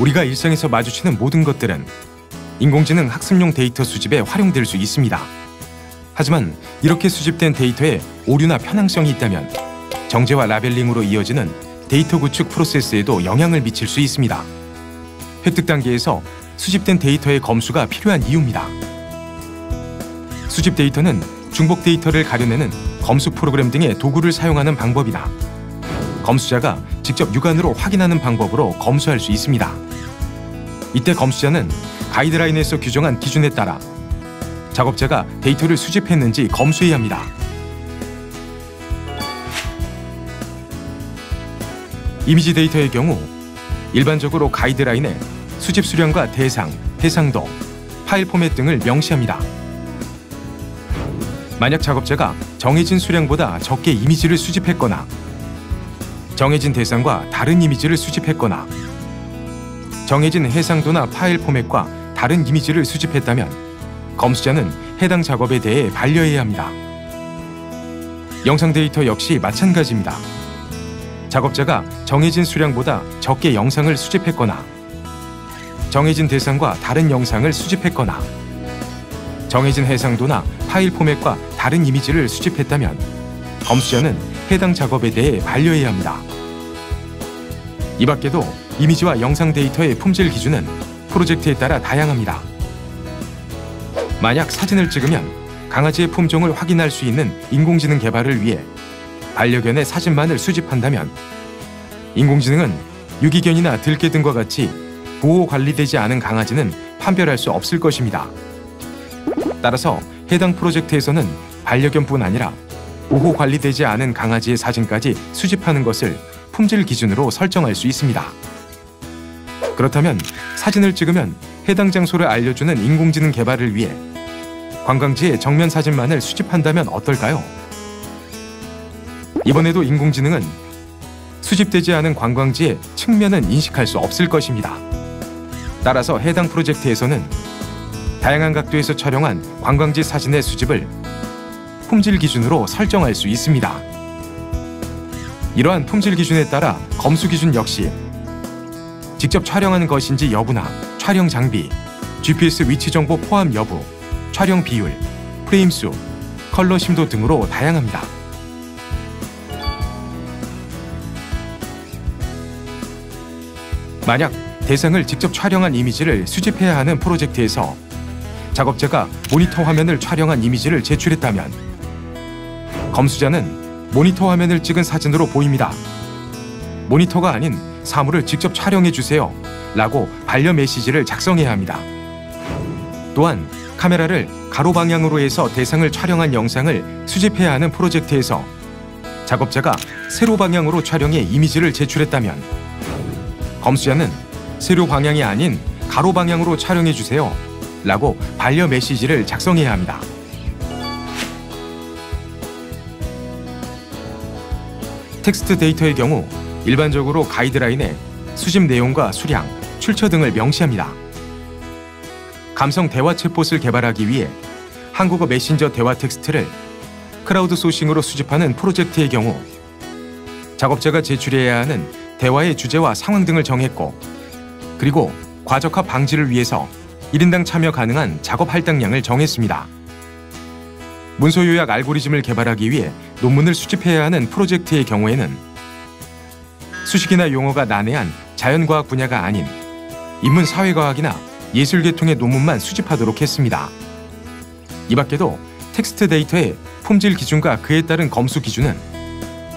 우리가 일상에서 마주치는 모든 것들은 인공지능 학습용 데이터 수집에 활용될 수 있습니다. 하지만 이렇게 수집된 데이터에 오류나 편향성이 있다면 정제와 라벨링으로 이어지는 데이터 구축 프로세스에도 영향을 미칠 수 있습니다. 획득 단계에서 수집된 데이터의 검수가 필요한 이유입니다. 수집 데이터는 중복 데이터를 가려내는 검수 프로그램 등의 도구를 사용하는 방법이나 검수자가 직접 육안으로 확인하는 방법으로 검수할 수 있습니다. 이때 검수자는 가이드라인에서 규정한 기준에 따라 작업자가 데이터를 수집했는지 검수해야 합니다. 이미지 데이터의 경우 일반적으로 가이드라인에 수집 수량과 대상, 해상도, 파일 포맷 등을 명시합니다. 만약 작업자가 정해진 수량보다 적게 이미지를 수집했거나 정해진 대상과 다른 이미지를 수집했거나 정해진 해상도나 파일 포맷과 다른 이미지를 수집했다면 검수자는 해당 작업에 대해 반려해야 합니다. 영상 데이터 역시 마찬가지입니다. 작업자가 정해진 수량보다 적게 영상을 수집했거나 정해진 대상과 다른 영상을 수집했거나 정해진 해상도나 파일 포맷과 다른 이미지를 수집했다면 검수자는 해당 작업에 대해 반려해야 합니다. 이 밖에도 이미지와 영상 데이터의 품질 기준은 프로젝트에 따라 다양합니다. 만약 사진을 찍으면 강아지의 품종을 확인할 수 있는 인공지능 개발을 위해 반려견의 사진만을 수집한다면 인공지능은 유기견이나 들개 등과 같이 보호 관리되지 않은 강아지는 판별할 수 없을 것입니다. 따라서 해당 프로젝트에서는 반려견뿐 아니라 보호 관리되지 않은 강아지의 사진까지 수집하는 것을 품질 기준으로 설정할 수 있습니다. 그렇다면 사진을 찍으면 해당 장소를 알려주는 인공지능 개발을 위해 관광지의 정면 사진만을 수집한다면 어떨까요? 이번에도 인공지능은 수집되지 않은 관광지의 측면은 인식할 수 없을 것입니다. 따라서 해당 프로젝트에서는 다양한 각도에서 촬영한 관광지 사진의 수집을 품질 기준으로 설정할 수 있습니다. 이러한 품질 기준에 따라 검수 기준 역시 직접 촬영하는 것인지 여부나 촬영 장비, GPS 위치 정보 포함 여부, 촬영 비율, 프레임 수, 컬러 심도 등으로 다양합니다. 만약 대상을 직접 촬영한 이미지를 수집해야 하는 프로젝트에서 작업자가 모니터 화면을 촬영한 이미지를 제출했다면 검수자는 모니터 화면을 찍은 사진으로 보입니다. 모니터가 아닌 사물을 직접 촬영해 주세요 라고 반려 메시지를 작성해야 합니다. 또한 카메라를 가로 방향으로 해서 대상을 촬영한 영상을 수집해야 하는 프로젝트에서 작업자가 세로 방향으로 촬영해 이미지를 제출했다면 검수자는 세로 방향이 아닌 가로 방향으로 촬영해 주세요 라고 반려 메시지를 작성해야 합니다. 텍스트 데이터의 경우 일반적으로 가이드라인에 수집 내용과 수량, 출처 등을 명시합니다. 감성 대화 챗봇을 개발하기 위해 한국어 메신저 대화 텍스트를 크라우드 소싱으로 수집하는 프로젝트의 경우 작업자가 제출해야 하는 대화의 주제와 상황 등을 정했고 그리고 과적화 방지를 위해서 1인당 참여 가능한 작업 할당량을 정했습니다. 문서 요약 알고리즘을 개발하기 위해 논문을 수집해야 하는 프로젝트의 경우에는 수식이나 용어가 난해한 자연과학 분야가 아닌 인문사회과학이나 예술계통의 논문만 수집하도록 했습니다. 이 밖에도 텍스트 데이터의 품질 기준과 그에 따른 검수 기준은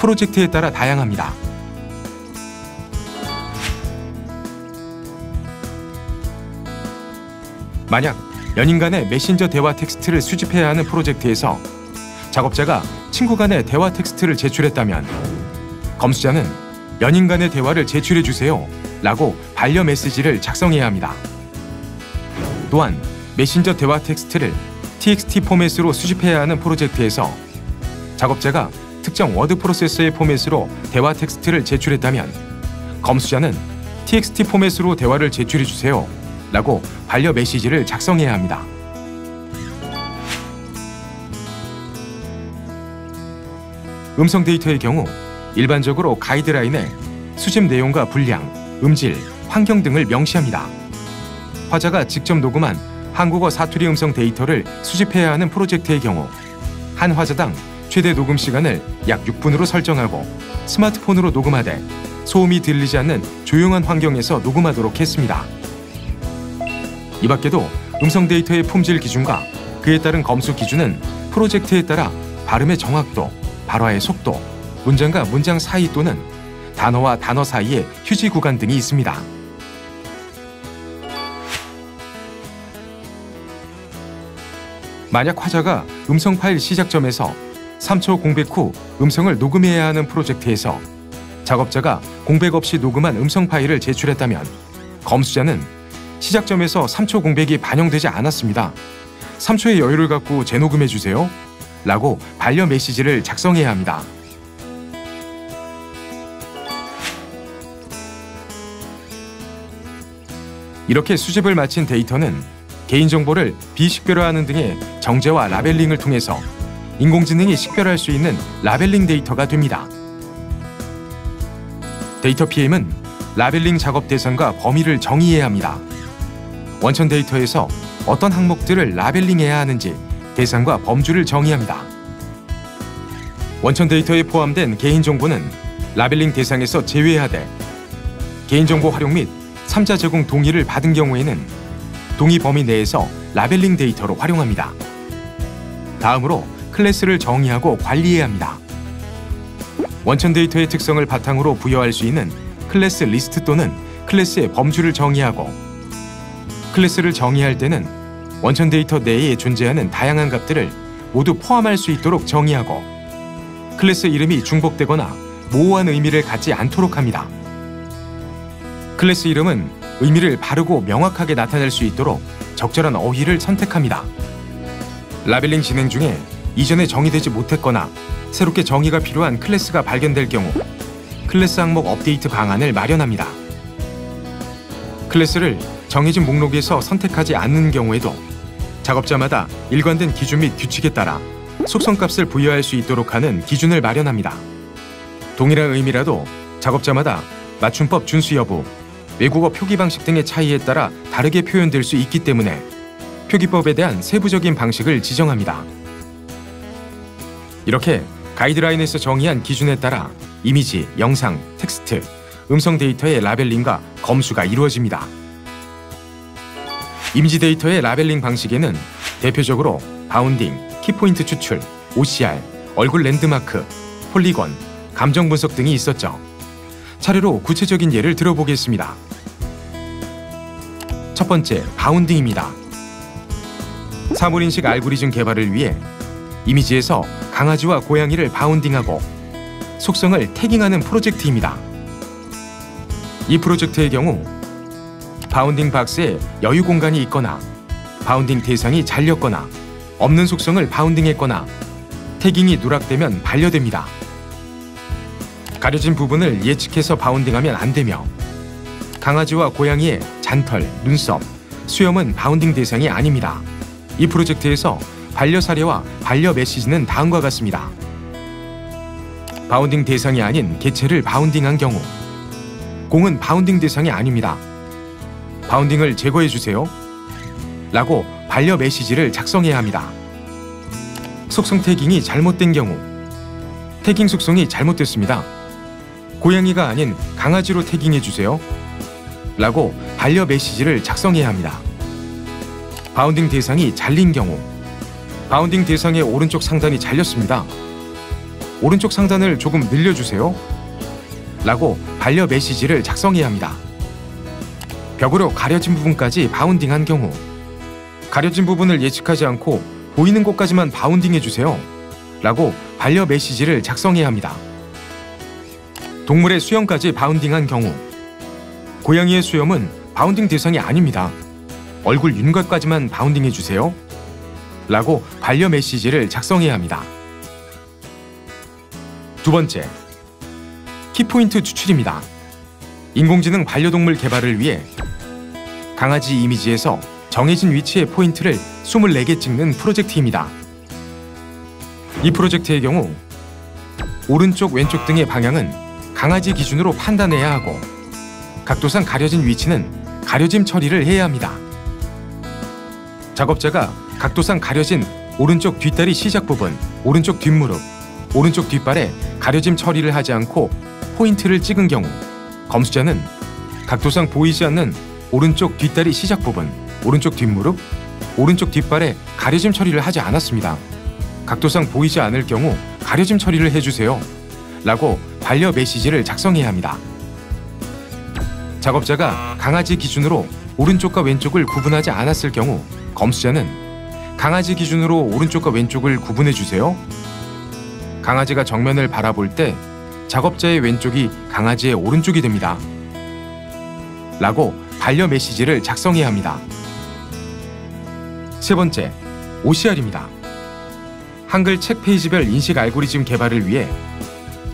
프로젝트에 따라 다양합니다. 만약 연인 간의 메신저 대화 텍스트를 수집해야 하는 프로젝트에서 작업자가 친구 간의 대화 텍스트를 제출했다면 검수자는 연인 간의 대화를 제출해 주세요 라고 반려 메시지를 작성해야 합니다. 또한 메신저 대화 텍스트를 TXT 포맷으로 수집해야 하는 프로젝트에서 작업자가 특정 워드 프로세서의 포맷으로 대화 텍스트를 제출했다면 검수자는 TXT 포맷으로 대화를 제출해 주세요 라고 반려 메시지를 작성해야 합니다. 음성 데이터의 경우 일반적으로 가이드라인에 수집 내용과 분량, 음질, 환경 등을 명시합니다. 화자가 직접 녹음한 한국어 사투리 음성 데이터를 수집해야 하는 프로젝트의 경우 한 화자당 최대 녹음 시간을 약 6분으로 설정하고 스마트폰으로 녹음하되 소음이 들리지 않는 조용한 환경에서 녹음하도록 했습니다. 이 밖에도 음성 데이터의 품질 기준과 그에 따른 검수 기준은 프로젝트에 따라 발음의 정확도, 발화의 속도, 문장과 문장 사이 또는 단어와 단어 사이의 휴지 구간 등이 있습니다. 만약 화자가 음성 파일 시작점에서 3초 공백 후 음성을 녹음해야 하는 프로젝트에서 작업자가 공백 없이 녹음한 음성 파일을 제출했다면 검수자는 시작점에서 3초 공백이 반영되지 않았습니다. 3초의 여유를 갖고 재녹음해 주세요. 라고 반려 메시지를 작성해야 합니다. 이렇게 수집을 마친 데이터는 개인정보를 비식별화하는 등의 정제와 라벨링을 통해서 인공지능이 식별할 수 있는 라벨링 데이터가 됩니다. 데이터 PM은 라벨링 작업 대상과 범위를 정의해야 합니다. 원천 데이터에서 어떤 항목들을 라벨링해야 하는지 대상과 범주를 정의합니다. 원천 데이터에 포함된 개인정보는 라벨링 대상에서 제외하되 개인정보 활용 및 3자 제공 동의를 받은 경우에는 동의 범위 내에서 라벨링 데이터로 활용합니다. 다음으로 클래스를 정의하고 관리해야 합니다. 원천 데이터의 특성을 바탕으로 부여할 수 있는 클래스 리스트 또는 클래스의 범주를 정의하고 클래스를 정의할 때는 원천 데이터 내에 존재하는 다양한 값들을 모두 포함할 수 있도록 정의하고 클래스 이름이 중복되거나 모호한 의미를 갖지 않도록 합니다. 클래스 이름은 의미를 바르고 명확하게 나타낼 수 있도록 적절한 어휘를 선택합니다. 라벨링 진행 중에 이전에 정의되지 못했거나 새롭게 정의가 필요한 클래스가 발견될 경우 클래스 항목 업데이트 방안을 마련합니다. 클래스를 정해진 목록에서 선택하지 않는 경우에도 작업자마다 일관된 기준 및 규칙에 따라 속성값을 부여할 수 있도록 하는 기준을 마련합니다. 동일한 의미라도 작업자마다 맞춤법 준수 여부, 외국어 표기 방식 등의 차이에 따라 다르게 표현될 수 있기 때문에 표기법에 대한 세부적인 방식을 지정합니다. 이렇게 가이드라인에서 정의한 기준에 따라 이미지, 영상, 텍스트, 음성 데이터의 라벨링과 검수가 이루어집니다. 이미지 데이터의 라벨링 방식에는 대표적으로 바운딩, 키포인트 추출, OCR, 얼굴 랜드마크, 폴리건, 감정 분석 등이 있었죠. 차례로 구체적인 예를 들어보겠습니다. 첫 번째, 바운딩입니다. 사물인식 알고리즘 개발을 위해 이미지에서 강아지와 고양이를 바운딩하고 속성을 태깅하는 프로젝트입니다. 이 프로젝트의 경우 바운딩 박스에 여유 공간이 있거나 바운딩 대상이 잘렸거나 없는 속성을 바운딩했거나 태깅이 누락되면 반려됩니다. 가려진 부분을 예측해서 바운딩하면 안 되며 강아지와 고양이의 잔털, 눈썹, 수염은 바운딩 대상이 아닙니다. 이 프로젝트에서 반려 사례와 반려 메시지는 다음과 같습니다. 바운딩 대상이 아닌 개체를 바운딩한 경우 공은 바운딩 대상이 아닙니다. 바운딩을 제거해주세요. 라고 반려 메시지를 작성해야 합니다. 속성 태깅이 잘못된 경우 태깅 속성이 잘못됐습니다. 고양이가 아닌 강아지로 태깅해주세요. 라고 반려 메시지를 작성해야 합니다. 바운딩 대상이 잘린 경우 바운딩 대상의 오른쪽 상단이 잘렸습니다. 오른쪽 상단을 조금 늘려주세요. 라고 반려 메시지를 작성해야 합니다. 벽으로 가려진 부분까지 바운딩한 경우 가려진 부분을 예측하지 않고 보이는 곳까지만 바운딩해주세요. 라고 반려 메시지를 작성해야 합니다. 동물의 수염까지 바운딩한 경우 고양이의 수염은 바운딩 대상이 아닙니다. 얼굴 윤곽까지만 바운딩해주세요. 라고 반려 메시지를 작성해야 합니다. 두 번째, 키포인트 추출입니다. 인공지능 반려동물 개발을 위해 강아지 이미지에서 정해진 위치의 포인트를 24개 찍는 프로젝트입니다. 이 프로젝트의 경우 오른쪽, 왼쪽 등의 방향은 강아지 기준으로 판단해야 하고 각도상 가려진 위치는 가려짐 처리를 해야 합니다. 작업자가 각도상 가려진 오른쪽 뒷다리 시작 부분, 오른쪽 뒷무릎, 오른쪽 뒷발에 가려짐 처리를 하지 않고 포인트를 찍은 경우 검수자는 각도상 보이지 않는 오른쪽 뒷다리 시작 부분, 오른쪽 뒷무릎, 오른쪽 뒷발에 가려짐 처리를 하지 않았습니다. 각도상 보이지 않을 경우 가려짐 처리를 해주세요 라고 반려 메시지를 작성해야 합니다. 작업자가 강아지 기준으로 오른쪽과 왼쪽을 구분하지 않았을 경우 검수자는 강아지 기준으로 오른쪽과 왼쪽을 구분해주세요. 강아지가 정면을 바라볼 때 작업자의 왼쪽이 강아지의 오른쪽이 됩니다. 라고 반려 메시지를 작성해야 합니다. 세 번째, OCR입니다. 한글 책 페이지별 인식 알고리즘 개발을 위해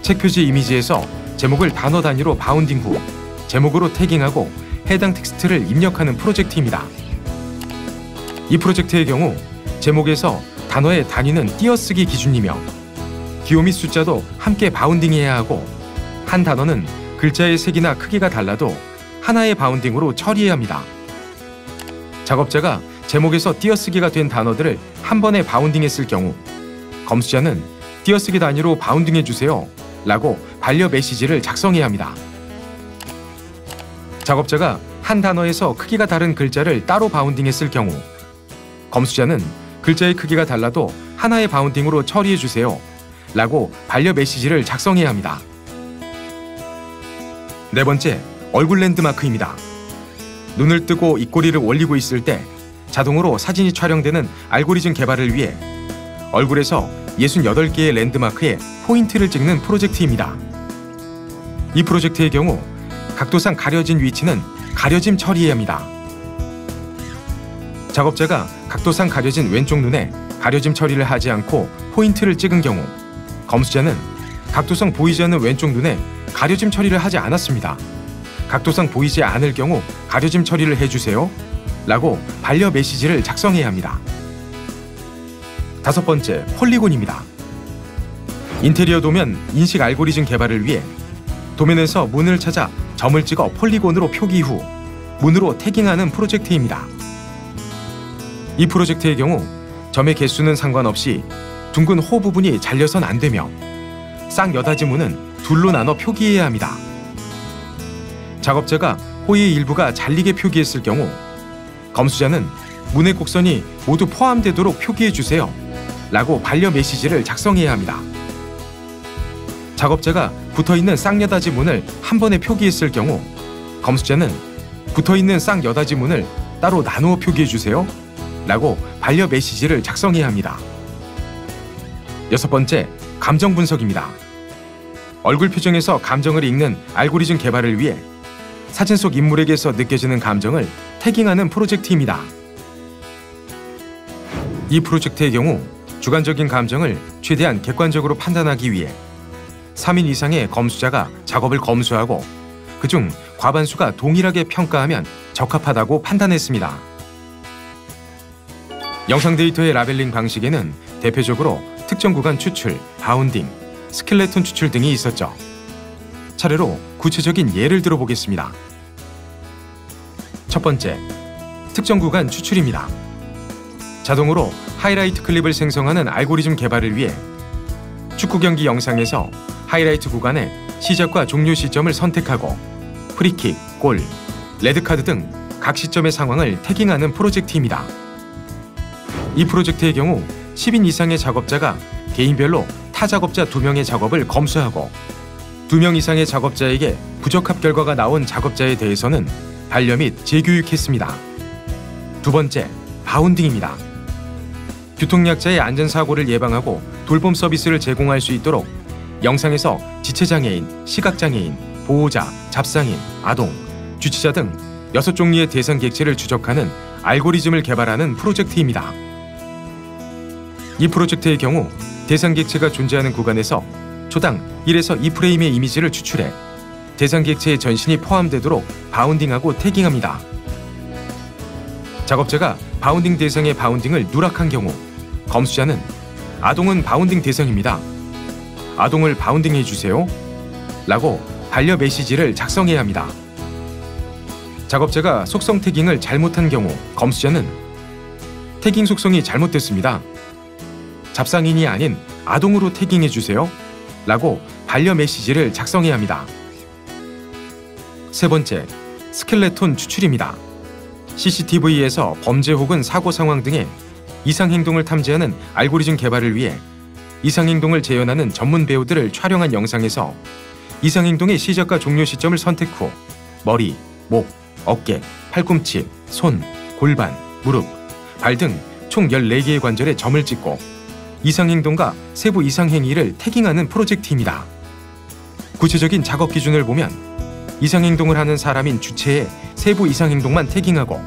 책 표지 이미지에서 제목을 단어 단위로 바운딩 후 제목으로 태깅하고 해당 텍스트를 입력하는 프로젝트입니다. 이 프로젝트의 경우 제목에서 단어의 단위는 띄어쓰기 기준이며 기호 및 숫자도 함께 바운딩해야 하고 한 단어는 글자의 색이나 크기가 달라도 하나의 바운딩으로 처리해야 합니다. 작업자가 제목에서 띄어쓰기가 된 단어들을 한 번에 바운딩했을 경우 검수자는 띄어쓰기 단위로 바운딩해주세요 라고 반려 메시지를 작성해야 합니다. 작업자가 한 단어에서 크기가 다른 글자를 따로 바운딩했을 경우 검수자는 글자의 크기가 달라도 하나의 바운딩으로 처리해주세요 라고 반려 메시지를 작성해야 합니다. 네 번째, 얼굴 랜드마크입니다. 눈을 뜨고 입꼬리를 올리고 있을 때 자동으로 사진이 촬영되는 알고리즘 개발을 위해 얼굴에서 68개의 랜드마크에 포인트를 찍는 프로젝트입니다. 이 프로젝트의 경우 각도상 가려진 위치는 가려짐 처리해야 합니다. 작업자가 각도상 가려진 왼쪽 눈에 가려짐 처리를 하지 않고 포인트를 찍은 경우 검수자는 각도상 보이지 않는 왼쪽 눈에 가려짐 처리를 하지 않았습니다. 각도상 보이지 않을 경우 가려짐 처리를 해주세요 라고 반려 메시지를 작성해야 합니다. 다섯 번째, 폴리곤입니다. 인테리어 도면 인식 알고리즘 개발을 위해 도면에서 문을 찾아 점을 찍어 폴리곤으로 표기 후 문으로 태깅하는 프로젝트입니다. 이 프로젝트의 경우 점의 개수는 상관없이 둥근 호 부분이 잘려선 안 되며 쌍여닫이 문은 둘로 나눠 표기해야 합니다. 작업자가 호의 일부가 잘리게 표기했을 경우 검수자는 문의 곡선이 모두 포함되도록 표기해주세요 라고 반려 메시지를 작성해야 합니다. 작업자가 붙어있는 쌍여닫이 문을 한 번에 표기했을 경우 검수자는 붙어있는 쌍여닫이 문을 따로 나누어 표기해주세요 라고 반려 메시지를 작성해야 합니다. 여섯 번째, 감정 분석입니다. 얼굴 표정에서 감정을 읽는 알고리즘 개발을 위해 사진 속 인물에게서 느껴지는 감정을 태깅하는 프로젝트입니다. 이 프로젝트의 경우 주관적인 감정을 최대한 객관적으로 판단하기 위해 3인 이상의 검수자가 작업을 검수하고 그중 과반수가 동일하게 평가하면 적합하다고 판단했습니다. 영상 데이터의 라벨링 방식에는 대표적으로 특정 구간 추출, 바운딩, 스켈레톤 추출 등이 있었죠. 차례로 구체적인 예를 들어보겠습니다. 첫 번째, 특정 구간 추출입니다. 자동으로 하이라이트 클립을 생성하는 알고리즘 개발을 위해 축구 경기 영상에서 하이라이트 구간의 시작과 종료 시점을 선택하고 프리킥, 골, 레드카드 등 각 시점의 상황을 태깅하는 프로젝트입니다. 이 프로젝트의 경우 10인 이상의 작업자가 개인별로 타 작업자 2명의 작업을 검수하고 2명 이상의 작업자에게 부적합 결과가 나온 작업자에 대해서는 반려 및 재교육했습니다. 두 번째, 바운딩입니다. 교통약자의 안전사고를 예방하고 돌봄 서비스를 제공할 수 있도록 영상에서 지체장애인, 시각장애인, 보호자, 잡상인, 아동, 주치자 등 6종류의 대상 객체를 추적하는 알고리즘을 개발하는 프로젝트입니다. 이 프로젝트의 경우 대상 객체가 존재하는 구간에서 초당 1에서 2프레임의 이미지를 추출해 대상 객체의 전신이 포함되도록 바운딩하고 태깅합니다. 작업자가 바운딩 대상의 바운딩을 누락한 경우 검수자는 아동은 바운딩 대상입니다. 아동을 바운딩해 주세요 라고 반려 메시지를 작성해야 합니다. 작업자가 속성 태깅을 잘못한 경우 검수자는 태깅 속성이 잘못됐습니다. 잡상인이 아닌 아동으로 태깅해주세요 라고 반려 메시지를 작성해야 합니다. 세 번째, 스켈레톤 추출입니다. CCTV에서 범죄 혹은 사고 상황 등의 이상 행동을 탐지하는 알고리즘 개발을 위해 이상 행동을 재현하는 전문 배우들을 촬영한 영상에서 이상 행동의 시작과 종료 시점을 선택 후 머리, 목, 어깨, 팔꿈치, 손, 골반, 무릎, 발 등 총 14개의 관절에 점을 찍고 이상 행동과 세부 이상 행위를 태깅하는 프로젝트입니다. 구체적인 작업 기준을 보면 이상 행동을 하는 사람인 주체의 세부 이상 행동만 태깅하고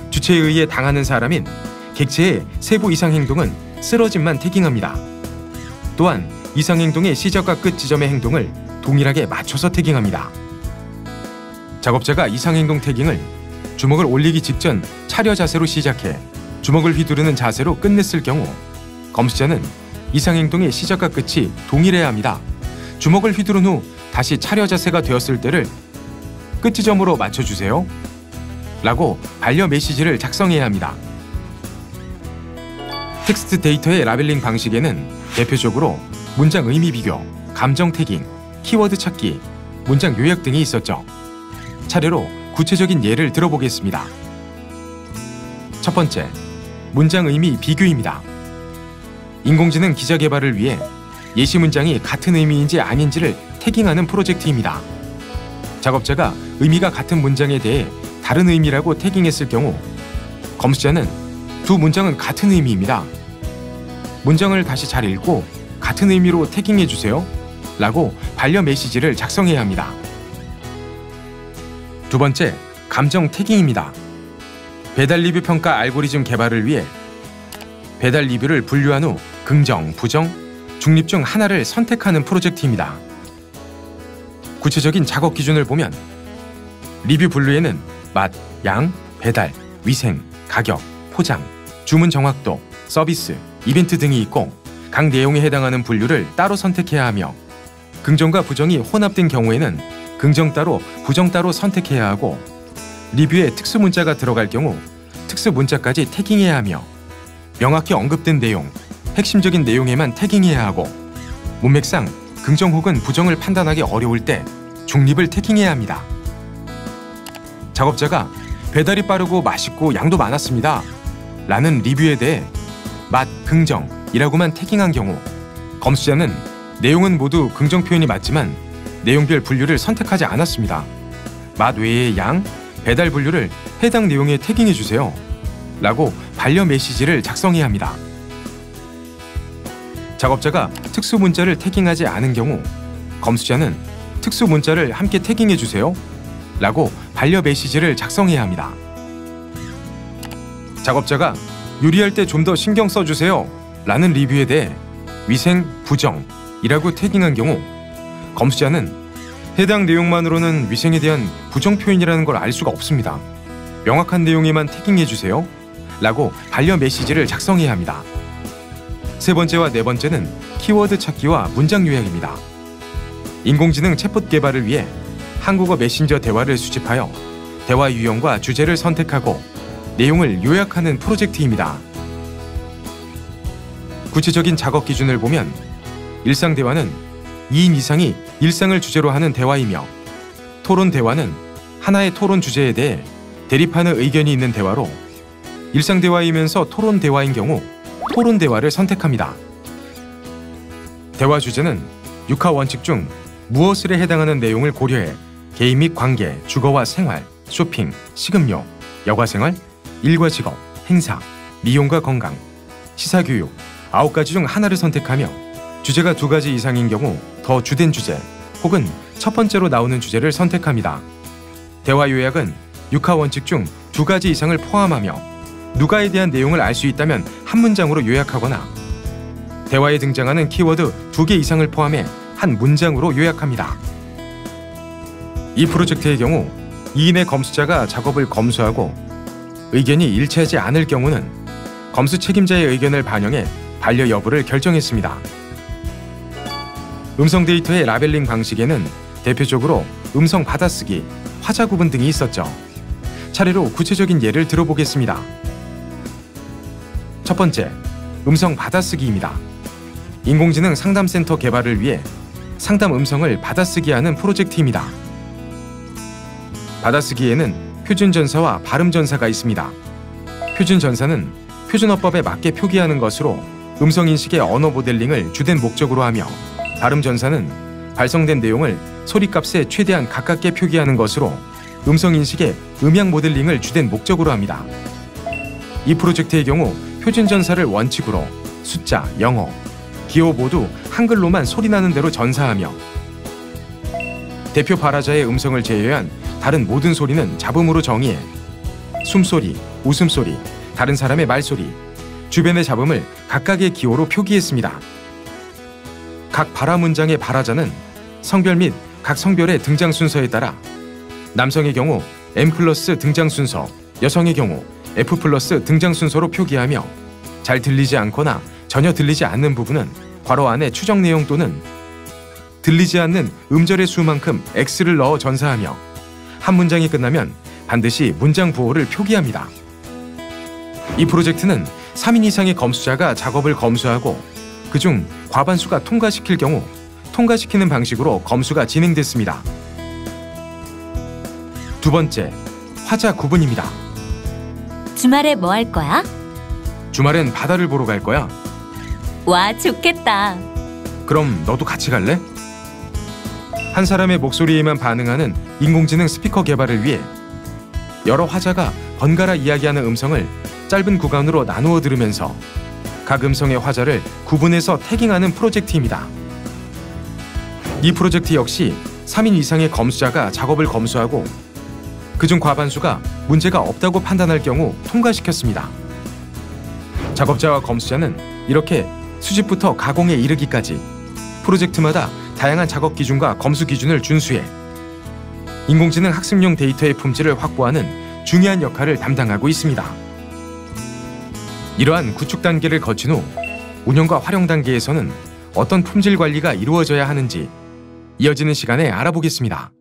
주체에 의해 당하는 사람인 객체의 세부 이상 행동은 쓰러짐만 태깅합니다. 또한 이상 행동의 시작과 끝 지점의 행동을 동일하게 맞춰서 태깅합니다. 작업자가 이상 행동 태깅을 주먹을 올리기 직전 차려 자세로 시작해 주먹을 휘두르는 자세로 끝냈을 경우 검수자는 이상 행동의 시작과 끝이 동일해야 합니다. 주먹을 휘두른 후 다시 차려 자세가 되었을 때를 끝 지점으로 맞춰주세요 라고 반려 메시지를 작성해야 합니다. 텍스트 데이터의 라벨링 방식에는 대표적으로 문장 의미 비교, 감정 태깅, 키워드 찾기, 문장 요약 등이 있었죠. 차례로 구체적인 예를 들어보겠습니다. 첫 번째, 문장 의미 비교입니다. 인공지능 기자 개발을 위해 예시 문장이 같은 의미인지 아닌지를 태깅하는 프로젝트입니다. 작업자가 의미가 같은 문장에 대해 다른 의미라고 태깅했을 경우 검수자는 두 문장은 같은 의미입니다. 문장을 다시 잘 읽고 같은 의미로 태깅해주세요 라고 반려 메시지를 작성해야 합니다. 두 번째, 감정 태깅입니다. 배달 리뷰 평가 알고리즘 개발을 위해 배달 리뷰를 분류한 후 긍정, 부정, 중립 중 하나를 선택하는 프로젝트입니다. 구체적인 작업 기준을 보면 리뷰 분류에는 맛, 양, 배달, 위생, 가격, 포장, 주문 정확도, 서비스, 이벤트 등이 있고 각 내용에 해당하는 분류를 따로 선택해야 하며 긍정과 부정이 혼합된 경우에는 긍정 따로, 부정 따로 선택해야 하고 리뷰에 특수 문자가 들어갈 경우 특수 문자까지 태깅해야 하며 명확히 언급된 내용, 핵심적인 내용에만 태깅해야 하고 문맥상 긍정 혹은 부정을 판단하기 어려울 때 중립을 태깅해야 합니다. 작업자가 배달이 빠르고 맛있고 양도 많았습니다 라는 리뷰에 대해 맛, 긍정이라고만 태깅한 경우 검수자는 내용은 모두 긍정 표현이 맞지만 내용별 분류를 선택하지 않았습니다. 맛 외의 양, 배달 분류를 해당 내용에 태깅해주세요 라고 반려 메시지를 작성해야 합니다. 작업자가 특수 문자를 태깅하지 않은 경우 검수자는 특수 문자를 함께 태깅해주세요 라고 반려 메시지를 작성해야 합니다. 작업자가 요리할 때 좀 더 신경 써주세요 라는 리뷰에 대해 위생, 부정 이라고 태깅한 경우 검수자는 해당 내용만으로는 위생에 대한 부정 표현이라는 걸 알 수가 없습니다. 명확한 내용에만 태깅해주세요 라고 반려 메시지를 작성해야 합니다. 세 번째와 네 번째는 키워드 찾기와 문장 요약입니다. 인공지능 챗봇 개발을 위해 한국어 메신저 대화를 수집하여 대화 유형과 주제를 선택하고 내용을 요약하는 프로젝트입니다. 구체적인 작업 기준을 보면 일상 대화는 2인 이상이 일상을 주제로 하는 대화이며 토론 대화는 하나의 토론 주제에 대해 대립하는 의견이 있는 대화로 일상 대화이면서 토론 대화인 경우 토론 대화를 선택합니다. 대화 주제는 6하 원칙 중 무엇을에 해당하는 내용을 고려해 개인 및 관계, 주거와 생활, 쇼핑, 식음료, 여가생활, 일과 직업, 행사, 미용과 건강, 시사교육 9가지 중 하나를 선택하며 주제가 2가지 이상인 경우 더 주된 주제 혹은 첫 번째로 나오는 주제를 선택합니다. 대화 요약은 6하 원칙 중 2가지 이상을 포함하며 누가에 대한 내용을 알 수 있다면 한 문장으로 요약하거나 대화에 등장하는 키워드 2개 이상을 포함해 한 문장으로 요약합니다. 이 프로젝트의 경우 2인의 검수자가 작업을 검수하고 의견이 일치하지 않을 경우는 검수 책임자의 의견을 반영해 반려 여부를 결정했습니다. 음성 데이터의 라벨링 방식에는 대표적으로 음성 받아쓰기, 화자 구분 등이 있었죠. 차례로 구체적인 예를 들어보겠습니다. 첫 번째, 음성 받아쓰기입니다. 인공지능 상담센터 개발을 위해 상담 음성을 받아쓰기하는 프로젝트입니다. 받아쓰기에는 표준전사와 발음전사가 있습니다. 표준전사는 표준어법에 맞게 표기하는 것으로 음성인식의 언어 모델링을 주된 목적으로 하며, 발음전사는 발성된 내용을 소리값에 최대한 가깝게 표기하는 것으로 음성인식의 음향 모델링을 주된 목적으로 합니다. 이 프로젝트의 경우 표준전사를 원칙으로 숫자, 영어, 기호 모두 한글로만 소리나는 대로 전사하며, 대표 발화자의 음성을 제외한 다른 모든 소리는 잡음으로 정의해 숨소리, 웃음소리, 다른 사람의 말소리, 주변의 잡음을 각각의 기호로 표기했습니다. 각 발화 문장의 발화자는 성별 및 각 성별의 등장 순서에 따라 남성의 경우 M+ 등장 순서, 여성의 경우 F+ 등장 순서로 표기하며, 잘 들리지 않거나 전혀 들리지 않는 부분은 괄호 안에 추정 내용 또는 들리지 않는 음절의 수만큼 X를 넣어 전사하며, 한 문장이 끝나면 반드시 문장 부호를 표기합니다. 이 프로젝트는 3인 이상의 검수자가 작업을 검수하고 그중 과반수가 통과시킬 경우 통과시키는 방식으로 검수가 진행됐습니다. 두 번째, 화자 구분입니다. 주말에 뭐 할 거야? 주말엔 바다를 보러 갈 거야. 와, 좋겠다. 그럼 너도 같이 갈래? 한 사람의 목소리에만 반응하는 인공지능 스피커 개발을 위해 여러 화자가 번갈아 이야기하는 음성을 짧은 구간으로 나누어 들으면서 각 음성의 화자를 구분해서 태깅하는 프로젝트입니다. 이 프로젝트 역시 3인 이상의 검수자가 작업을 검수하고 그중 과반수가 문제가 없다고 판단할 경우 통과시켰습니다. 작업자와 검수자는 이렇게 수집부터 가공에 이르기까지 프로젝트마다 다양한 작업 기준과 검수 기준을 준수해 인공지능 학습용 데이터의 품질을 확보하는 중요한 역할을 담당하고 있습니다. 이러한 구축 단계를 거친 후 운영과 활용 단계에서는 어떤 품질 관리가 이루어져야 하는지 이어지는 시간에 알아보겠습니다.